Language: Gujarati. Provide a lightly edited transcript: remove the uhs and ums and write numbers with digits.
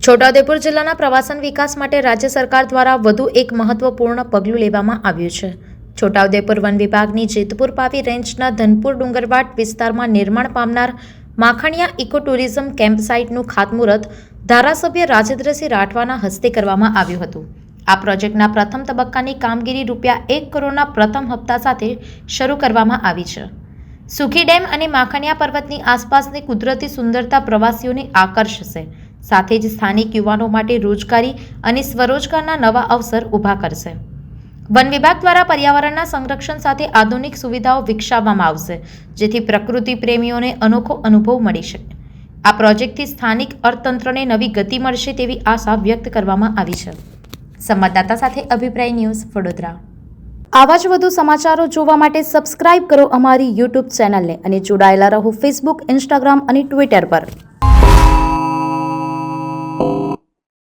છોટાઉદેપુર જિલ્લાના પ્રવાસન વિકાસ માટે રાજ્ય સરકાર દ્વારા વધુ એક મહત્વપૂર્ણ પગલું લેવામાં આવ્યું છે। છોટાઉદેપુર વન વિભાગની જેતપુર પાવી રેન્જના ધનપુર ડુંગરવાડ વિસ્તારમાં નિર્માણ પામનાર માખણિયા ઇકો ટુરિઝમ કેમ્પ સાઇટનું ખાતમુહૂર્ત ધારાસભ્ય રાજેન્દ્રસિંહ રાઠવાના હસ્તે કરવામાં આવ્યું હતું। આ પ્રોજેક્ટના પ્રથમ તબક્કાની કામગીરી ₹1 કરોડના પ્રથમ હપ્તા સાથે શરૂ કરવામાં આવી છે। સુખી ડેમ અને માખણિયા પર્વતની આસપાસની કુદરતી સુંદરતા પ્રવાસીઓને આકર્ષશે, સાથે જ સ્થાનિક યુવાનો માટે રોજગારી અને સ્વરોજગારના નવા અવસર ઊભા કરશે। વન વિભાગ દ્વારા પર્યાવરણના સંરક્ષણ સાથે આધુનિક સુવિધાઓ વિકસાવવામાં આવશે, જેથી પ્રકૃતિ પ્રેમીઓને અનોખો અનુભવ મળી શકે। આ પ્રોજેક્ટથી સ્થાનિક અર્થતંત્રને નવી ગતિ મળશે તેવી આશા વ્યક્ત કરવામાં આવી છે। સંવાદદાતા સાથે અભિપ્રાય ન્યૂઝ, વડોદરા। આવા જ વધુ સમાચારો જોવા માટે સબસ્ક્રાઇબ કરો અમારી યુટ્યુબ ચેનલને અને જોડાયેલા રહો ફેસબુક, ઇન્સ્ટાગ્રામ અને ટ્વિટર પર।